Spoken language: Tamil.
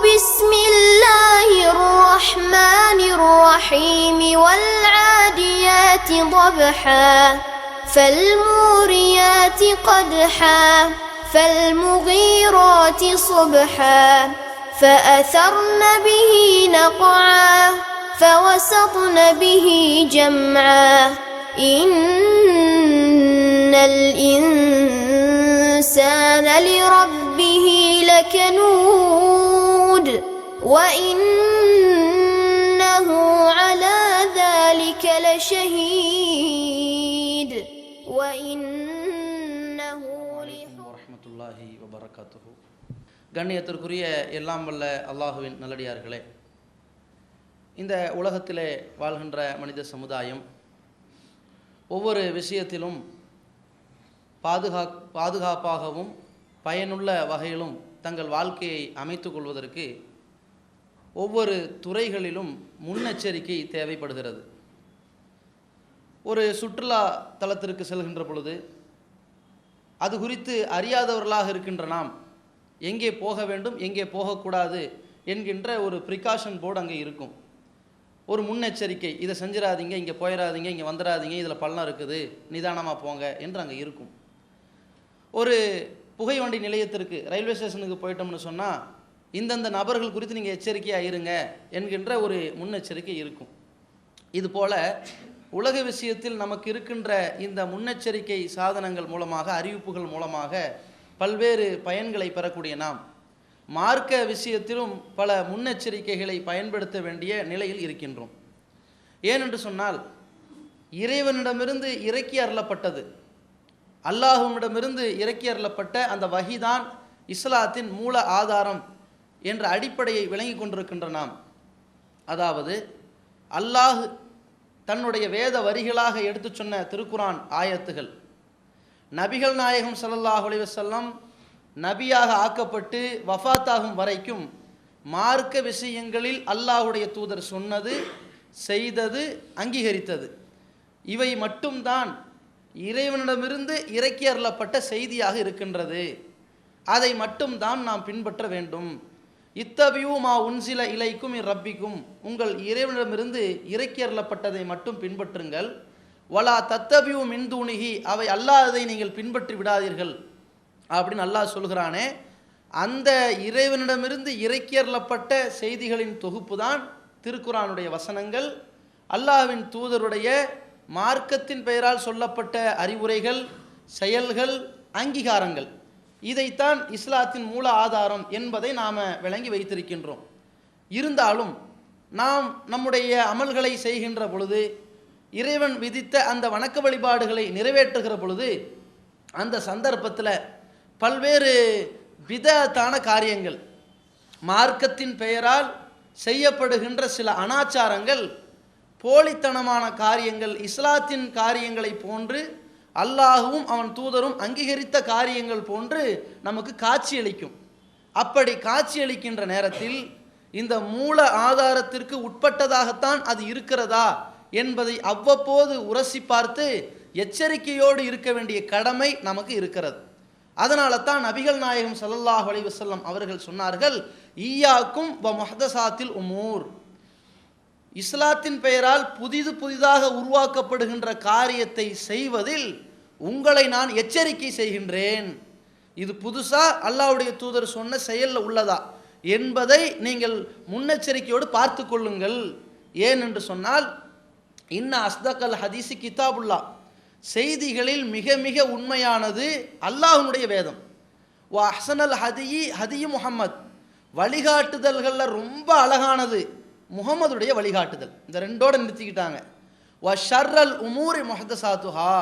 بسم الله الرحمن الرحيم والعاديات ضبحا فالموريات قدحا فالمغيرات صبحا فأثرن به نقعا فوسطن به جمعا إن الإنسان لربه لكنود وإنه على ذلك لشهيد وإنه வரஹ்மத்துல்லாஹி வபரகாத்துஹு. கண்ணியத்திற்குரிய எல்லாம் வல்ல அல்லாஹுவின் நல்லடியார்களே, இந்த உலகத்திலே வாழ்கின்ற மனித சமுதாயம் ஒவ்வொரு விஷயத்திலும் பாதுகாப்பாகவும் பயனுள்ள வகையிலும் தங்கள் வாழ்க்கையை அமைத்து கொள்வதற்கு ஒவ்வொரு துறைகளிலும் முன்னெச்சரிக்கை தேவைப்படுகிறது. ஒரு சுற்றுலா தலத்திற்கு செல்கின்ற பொழுது அது குறித்து அறியாதவர்களாக இருக்கின்ற நாம் எங்கே போக வேண்டும் எங்கே போகக்கூடாது என்கின்ற ஒரு ப்ரிகாஷன் போர்டு அங்கே இருக்கும். ஒரு முன்னெச்சரிக்கை, இதை செஞ்சிடாதீங்க, இங்கே போயிடாதீங்க, இங்கே வந்துடாதீங்க, இதில் பள்ளம் இருக்குது, நிதானமாக போங்க என்று அங்கே இருக்கும். ஒரு புகை வண்டி நிலையத்திற்கு ரயில்வே ஸ்டேஷனுக்கு போயிட்டோம்னு சொன்னால் இந்தந்த நபர்கள் குறித்து நீங்கள் எச்சரிக்கையாக இருங்க என்கின்ற ஒரு முன்னெச்சரிக்கை இருக்கும். இதுபோல் உலக விஷயத்தில் நமக்கு இருக்கின்ற இந்த முன்னெச்சரிக்கை சாதனங்கள் மூலமாக, அறிவிப்புகள் மூலமாக பல்வேறு பயன்களை பெறக்கூடிய நாம் மார்க்க விஷயத்திலும் பல முன்னெச்சரிக்கைகளை பயன்படுத்த வேண்டிய நிலையில் இருக்கின்றோம். ஏனென்று சொன்னால், இறைவனிடமிருந்து இறக்கி அருளப்பட்டது, அல்லாஹ்விடமிருந்து இறக்கி அருளப்பட்ட அந்த வஹிதான் இஸ்லாத்தின் மூல ஆதாரம் என்ற அடிப்படையை விளங்கி கொண்டிருக்கின்ற நாம், அதாவது அல்லாஹ் தன்னுடைய வேத வரிகளாக எடுத்து சொன்ன திருக்குரான் ஆயத்துகள், நபிகள் நாயகம் ஸல்லல்லாஹு அலைஹி வஸல்லம் நபியாக ஆக்கப்பட்டு வஃபாத்தாகும் வரைக்கும் மார்க்க விஷயங்களில் அல்லாஹுடைய தூதர் சொன்னது, செய்தது, அங்கீகரித்தது, இவை மட்டும்தான் இறைவனிடமிருந்து இறக்கி அருளப்பட்ட செய்தியாக இருக்கின்றது. அதை மட்டும்தான் நாம் பின்பற்ற வேண்டும். இத்தபியூ மா உன்சில இலைக்கும் ரப்பிக்கும், உங்கள் இறைவனிடமிருந்து இறக்கி அருளப்பட்டதை மட்டும் பின்பற்றுங்கள். வலா தத்தபியூ மின் தூணிகி, அவை அல்லாததை நீங்கள் பின்பற்றி விடாதீர்கள் அப்படின்னு அல்லாஹ் சொல்கிறானே. அந்த இறைவனிடமிருந்து இறக்கி அருளப்பட்ட செய்திகளின் தொகுப்பு தான் திருக்குரானுடைய வசனங்கள், அல்லாஹ்வின் தூதருடைய மார்க்கத்தின் பெயரால் சொல்லப்பட்ட அறிவுரைகள், செயல்கள், அங்கீகாரங்கள். இதைத்தான் இஸ்லாத்தின் மூல ஆதாரம் என்பதை நாம் விளங்கி வைத்திருக்கின்றோம். இருந்தாலும் நாம் நம்முடைய அமல்களை செய்கின்ற பொழுது, இறைவன் விதித்த அந்த வணக்க வழிபாடுகளை நிறைவேற்றுகிற பொழுது, அந்த சந்தர்ப்பத்தில் பல்வேறு விதத்தான காரியங்கள், மார்க்கத்தின் பெயரால் செய்யப்படுகின்ற சில அனாச்சாரங்கள், போலித்தனமான காரியங்கள், இஸ்லாத்தின் காரியங்களை போன்று அல்லாஹுவும் அவன் தூதரும் அங்கீகரித்த காரியங்கள் போன்று நமக்கு காட்சியளிக்கும். அப்படி காட்சியளிக்கின்ற நேரத்தில் இந்த மூல ஆதாரத்திற்கு உட்பட்டதாகத்தான் அது இருக்கிறதா என்பதை அவ்வப்போது உரசி பார்த்து எச்சரிக்கையோடு இருக்க வேண்டிய கடமை நமக்கு இருக்கிறது. அதனால தான் நபிகள் நாயகம் ஸல்லல்லாஹு அலைஹி வஸல்லம் அவர்கள் சொன்னார்கள், ஈயாக்கும் வ முஹ்தஸாத்தில் உமூர், இஸ்லாத்தின் பெயரால் புதிதாக உருவாக்கப்படுகின்ற காரியத்தை செய்வதில் உங்களை நான் எச்சரிக்கை செய்கின்றேன். இது புதுசா அல்லாஹ்வுடைய தூதர் சொன்ன செயலில் உள்ளதா என்பதை நீங்கள் முன்னெச்சரிக்கையோடு பார்த்து கொள்ளுங்கள். ஏன் என்று சொன்னால், இன்ன அஸ்தகல் ஹதீஸி கிதாபுல்லா, செய்திகளில் மிக மிக உண்மையானது அல்லாஹ்வுடைய வேதம். வா அஹ்சனல் ஹதியி ஹதியு முஹம்மத், வழிகாட்டுதல்களில் ரொம்ப அழகானது முகமதுடைய வழிகாட்டுதல். இந்த ரெண்டோடு நிறுத்திக்கிட்டாங்க. வ ஷர்ரல் உமூரி முஹ்தஸாத்துஹா,